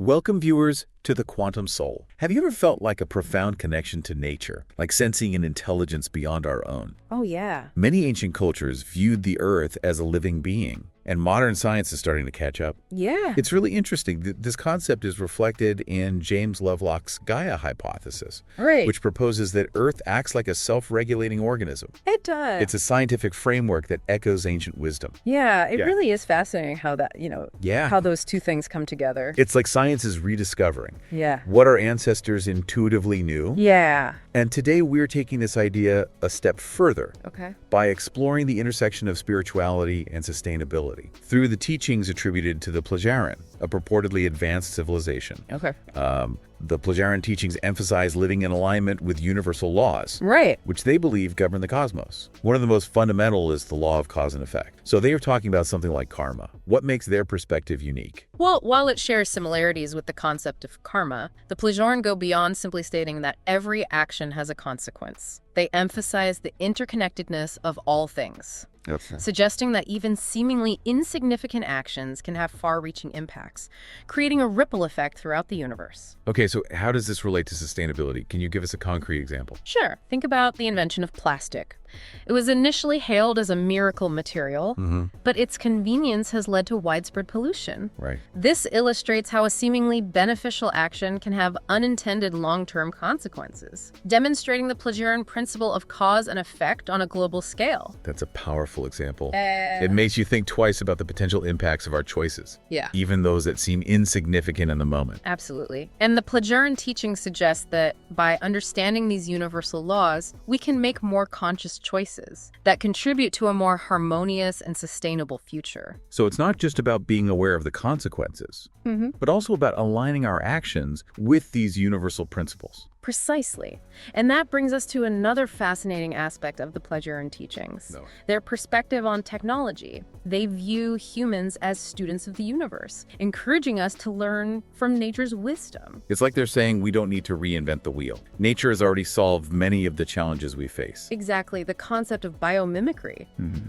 Welcome, viewers, to the Quantum Soul. Have you ever felt like a profound connection to nature, like sensing an intelligence beyond our own? Oh, yeah. Many ancient cultures viewed the Earth as a living being, and modern science is starting to catch up. Yeah. It's really interesting. This concept is reflected in James Lovelock's Gaia hypothesis, Right. which proposes that Earth acts like a self-regulating organism. It does. It's a scientific framework that echoes ancient wisdom. Yeah, it Yeah. really is fascinating how that, Yeah. how those two things come together. It's like science is rediscovering Yeah. what our ancestors intuitively knew. Yeah. And today we're taking this idea a step further Okay. by exploring the intersection of spirituality and sustainability through the teachings attributed to the Plejaren, a purportedly advanced civilization. Okay. The Plejaren teachings emphasize living in alignment with universal laws, Right. which they believe govern the cosmos. One of the most fundamental is the law of cause and effect. So they are talking about something like karma. What makes their perspective unique? Well, while it shares similarities with the concept of karma, the Plejaren go beyond simply stating that every action has a consequence. They emphasize the interconnectedness of all things, suggesting that even seemingly insignificant actions can have far-reaching impacts, creating a ripple effect throughout the universe. Okay, so how does this relate to sustainability? Can you give us a concrete example? Sure, think about the invention of plastic. It was initially hailed as a miracle material, but its convenience has led to widespread pollution. Right. This illustrates how a seemingly beneficial action can have unintended long-term consequences, demonstrating the Plejaren principle of cause and effect on a global scale. That's a powerful example. It makes you think twice about the potential impacts of our choices, Yeah. even those that seem insignificant in the moment. Absolutely. And the Plejaren teaching suggests that by understanding these universal laws, we can make more conscious choices that contribute to a more harmonious and sustainable future. So it's not just about being aware of the consequences, but also about aligning our actions with these universal principles. Precisely. And that brings us to another fascinating aspect of the Plejaren teachings, No. their perspective on technology. They view humans as students of the universe, encouraging us to learn from nature's wisdom. It's like they're saying we don't need to reinvent the wheel. Nature has already solved many of the challenges we face. Exactly, the concept of biomimicry,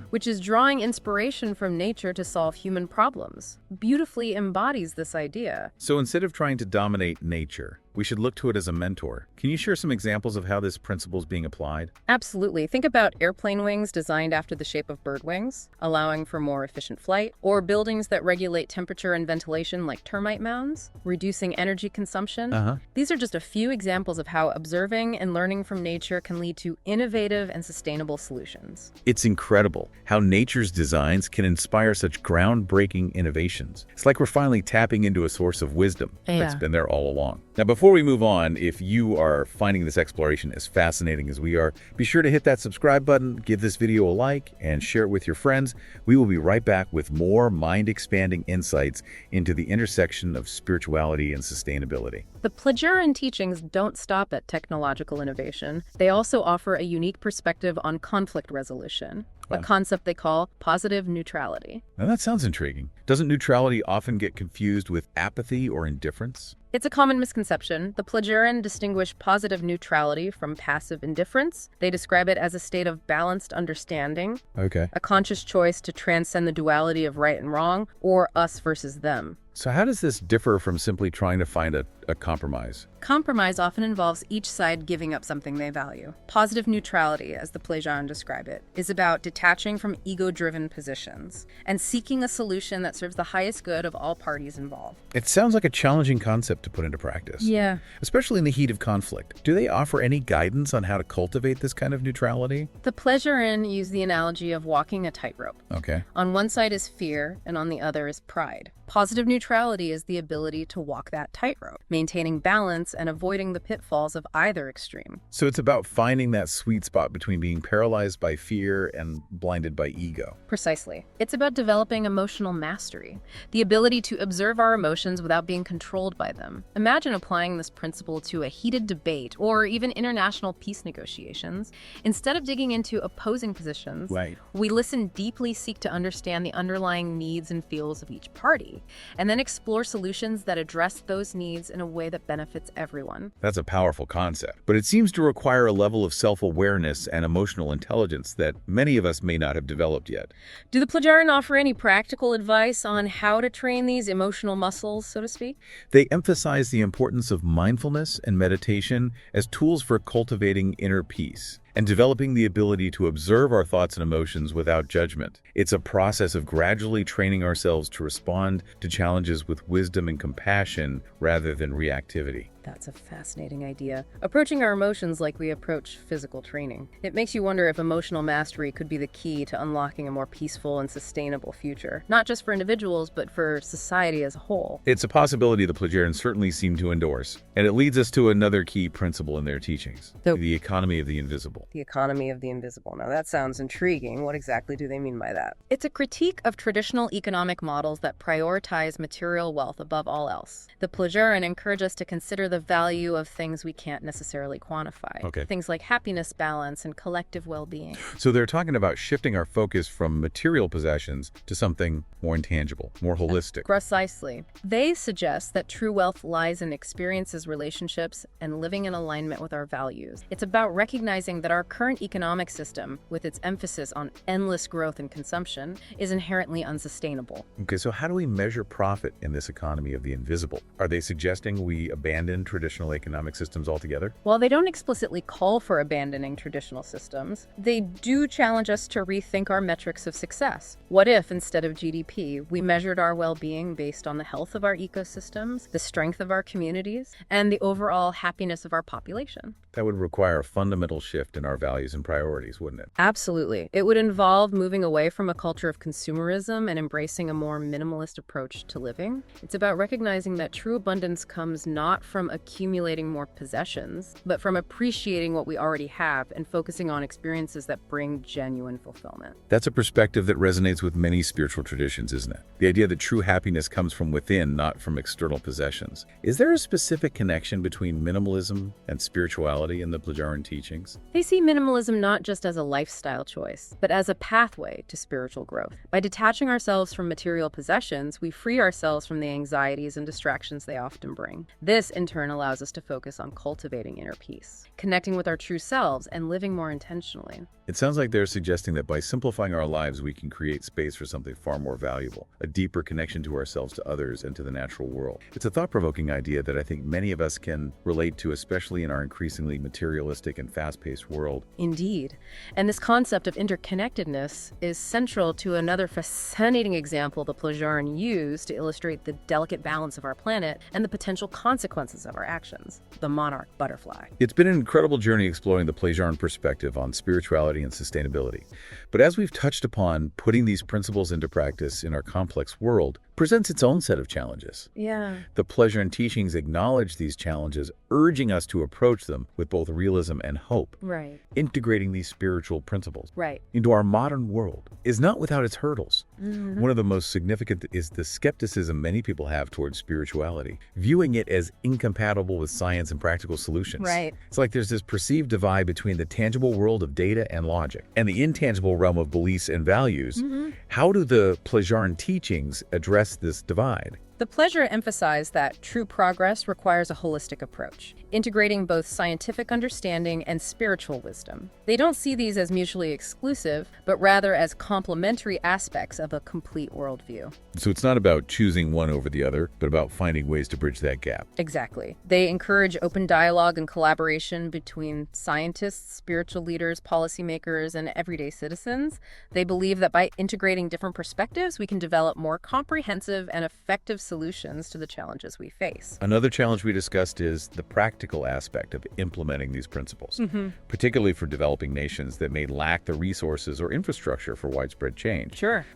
which is drawing inspiration from nature to solve human problems, beautifully embodies this idea. So instead of trying to dominate nature, we should look to it as a mentor. Can you share some examples of how this principle is being applied? Absolutely. Think about airplane wings designed after the shape of bird wings, allowing for more efficient flight, or buildings that regulate temperature and ventilation like termite mounds, reducing energy consumption. These are just a few examples of how observing and learning from nature can lead to innovative and sustainable solutions. It's incredible how nature's designs can inspire such groundbreaking innovations. It's like we're finally tapping into a source of wisdom that's Yeah. been there all along. Now, before we move on, if you are finding this exploration as fascinating as we are, be sure to hit that subscribe button, give this video a like, and share it with your friends. We will be right back with more mind-expanding insights into the intersection of spirituality and sustainability. The Plejaren teachings don't stop at technological innovation. They also offer a unique perspective on conflict resolution, a concept they call positive neutrality. Now that sounds intriguing. Doesn't neutrality often get confused with apathy or indifference? It's a common misconception. The Plejaren distinguish positive neutrality from passive indifference. They describe it as a state of balanced understanding, Okay. a conscious choice to transcend the duality of right and wrong, or us versus them. So how does this differ from simply trying to find a compromise? Compromise often involves each side giving up something they value. Positive neutrality, as the Plejaren describe it, is about detaching from ego-driven positions and seeking a solution that serves the highest good of all parties involved. It sounds like a challenging concept to put into practice. Yeah. Especially in the heat of conflict. Do they offer any guidance on how to cultivate this kind of neutrality? The Plejaren use the analogy of walking a tightrope. Okay. On one side is fear, and on the other is pride. Positive neutrality is the ability to walk that tightrope, maintaining balance and avoiding the pitfalls of either extreme. So it's about finding that sweet spot between being paralyzed by fear and blinded by ego. Precisely. It's about developing emotional mastery, the ability to observe our emotions without being controlled by them. Imagine applying this principle to a heated debate or even international peace negotiations. Instead of digging into opposing positions, Right. we listen deeply, seek to understand the underlying needs and feels of each party, key, and then explore solutions that address those needs in a way that benefits everyone. That's a powerful concept, but it seems to require a level of self-awareness and emotional intelligence that many of us may not have developed yet. Do the Plejaren offer any practical advice on how to train these emotional muscles, so to speak? They emphasize the importance of mindfulness and meditation as tools for cultivating inner peace and developing the ability to observe our thoughts and emotions without judgment. It's a process of gradually training ourselves to respond to challenges with wisdom and compassion rather than reactivity. That's a fascinating idea. Approaching our emotions like we approach physical training. It makes you wonder if emotional mastery could be the key to unlocking a more peaceful and sustainable future, not just for individuals, but for society as a whole. It's a possibility the Plejaren certainly seem to endorse, and it leads us to another key principle in their teachings, the economy of the invisible. The economy of the invisible. Now that sounds intriguing. What exactly do they mean by that? It's a critique of traditional economic models that prioritize material wealth above all else. The Plejaren encourage us to consider the value of things we can't necessarily quantify. Okay. Things like happiness, balance, and collective well-being. So they're talking about shifting our focus from material possessions to something more intangible, more holistic. Precisely. They suggest that true wealth lies in experiences, relationships, and living in alignment with our values. It's about recognizing that our current economic system, with its emphasis on endless growth and consumption, is inherently unsustainable. Okay, so how do we measure profit in this economy of the invisible? Are they suggesting we abandon traditional economic systems altogether? While they don't explicitly call for abandoning traditional systems, they do challenge us to rethink our metrics of success. What if, instead of GDP, we measured our well-being based on the health of our ecosystems, the strength of our communities, and the overall happiness of our population? That would require a fundamental shift in our values and priorities, wouldn't it? Absolutely. It would involve moving away from a culture of consumerism and embracing a more minimalist approach to living. It's about recognizing that true abundance comes not from accumulating more possessions, but from appreciating what we already have and focusing on experiences that bring genuine fulfillment. That's a perspective that resonates with many spiritual traditions, isn't it? The idea that true happiness comes from within, not from external possessions. Is there a specific connection between minimalism and spirituality in the Plejaren teachings? They see minimalism not just as a lifestyle choice, but as a pathway to spiritual growth. By detaching ourselves from material possessions, we free ourselves from the anxieties and distractions they often bring. This, in turn, allows us to focus on cultivating inner peace, connecting with our true selves, and living more intentionally. It sounds like they're suggesting that by simplifying our lives, we can create space for something far more valuable, a deeper connection to ourselves, to others, and to the natural world. It's a thought-provoking idea that I think many of us can relate to, especially in our increasingly materialistic and fast-paced world. Indeed. And this concept of interconnectedness is central to another fascinating example the Plejaren use to illustrate the delicate balance of our planet and the potential consequences of our actions, the monarch butterfly. It's been an incredible journey exploring the Plejaren perspective on spirituality and sustainability. But as we've touched upon, putting these principles into practice in our complex world presents its own set of challenges. Yeah. The Plejaren teachings acknowledge these challenges, urging us to approach them with both realism and hope. Right. Integrating these spiritual principles Right. into our modern world is not without its hurdles. Mm-hmm. One of the most significant is the skepticism many people have towards spirituality, viewing it as incompatible with science and practical solutions. Right. It's like there's this perceived divide between the tangible world of data and logic and the intangible realm of beliefs and values. Mm-hmm. How do the Plejaren teachings address this divide? The Plejaren emphasize that true progress requires a holistic approach, integrating both scientific understanding and spiritual wisdom. They don't see these as mutually exclusive, but rather as complementary aspects of a complete worldview. So it's not about choosing one over the other, but about finding ways to bridge that gap. Exactly. They encourage open dialogue and collaboration between scientists, spiritual leaders, policymakers, and everyday citizens. They believe that by integrating different perspectives, we can develop more comprehensive and effective solutions to the challenges we face. Another challenge we discussed is the practical aspect of implementing these principles, particularly for developing nations that may lack the resources or infrastructure for widespread change. Sure.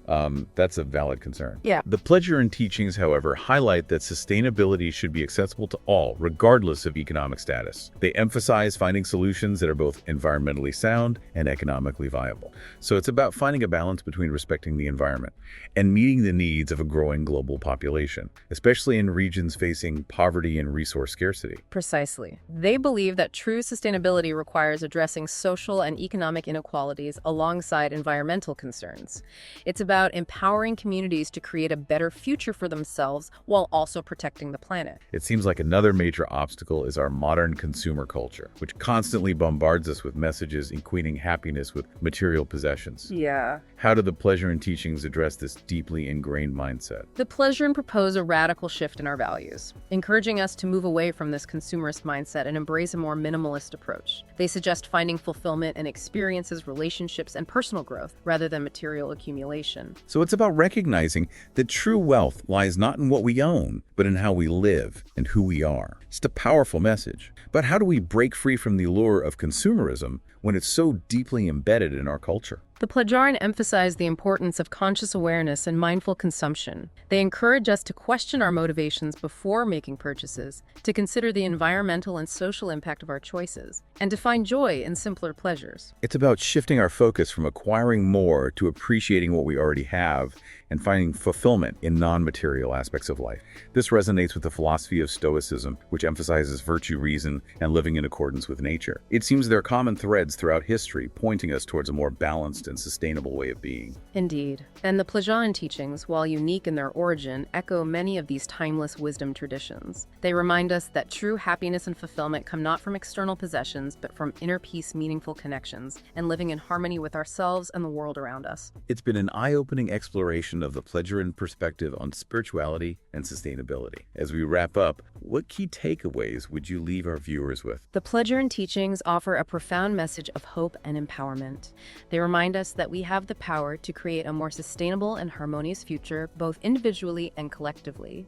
That's a valid concern. Yeah. The Plejaren teachings, however, highlight that sustainability should be accessible to all, regardless of economic status. They emphasize finding solutions that are both environmentally sound and economically viable. So it's about finding a balance between respecting the environment and meeting the needs of a growing global population. direction, especially in regions facing poverty and resource scarcity. Precisely. They believe that true sustainability requires addressing social and economic inequalities alongside environmental concerns. It's about empowering communities to create a better future for themselves while also protecting the planet. It seems like another major obstacle is our modern consumer culture, which constantly bombards us with messages equating happiness with material possessions. Yeah. How do the Plejaren teachings address this deeply ingrained mindset? The Plejaren propose a radical shift in our values, encouraging us to move away from this consumerist mindset and embrace a more minimalist approach. They suggest finding fulfillment in experiences, relationships, and personal growth rather than material accumulation. So it's about recognizing that true wealth lies not in what we own, but in how we live and who we are. It's a powerful message. But how do we break free from the allure of consumerism when it's so deeply embedded in our culture? The Plejaren emphasize the importance of conscious awareness and mindful consumption. They encourage us to question our motivations before making purchases, to consider the environmental and social impact of our choices, and to find joy in simpler pleasures. It's about shifting our focus from acquiring more to appreciating what we already have and finding fulfillment in non-material aspects of life. This resonates with the philosophy of Stoicism, which emphasizes virtue, reason, and living in accordance with nature. It seems there are common threads throughout history pointing us towards a more balanced and sustainable way of being. Indeed. And the Plejaren teachings, while unique in their origin, echo many of these timeless wisdom traditions. They remind us that true happiness and fulfillment come not from external possessions, but from inner peace, meaningful connections, and living in harmony with ourselves and the world around us. It's been an eye-opening exploration of the Plejaren perspective on spirituality and sustainability. As we wrap up, what key takeaways would you leave our viewers with? The Plejaren teachings offer a profound message of hope and empowerment. They remind us that we have the power to create a more sustainable and harmonious future, both individually and collectively.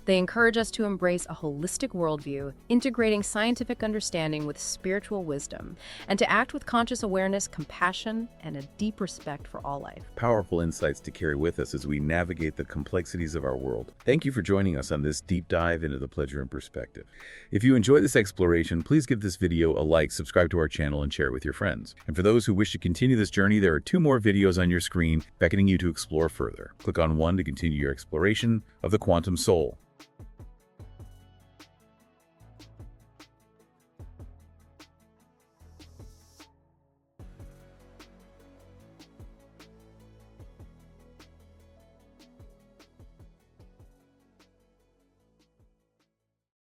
They encourage us to embrace a holistic worldview, integrating scientific understanding with spiritual wisdom, and to act with conscious awareness, compassion, and a deep respect for all life. Powerful insights to carry with us as we navigate the complexities of our world. Thank you for joining us on this deep dive into the Plejaren perspective. If you enjoyed this exploration, please give this video a like, subscribe to our channel, and share it with your friends. And for those who wish to continue this journey, there are 2 more videos on your screen beckoning you to explore further. Click on one to continue your exploration of the quantum soul.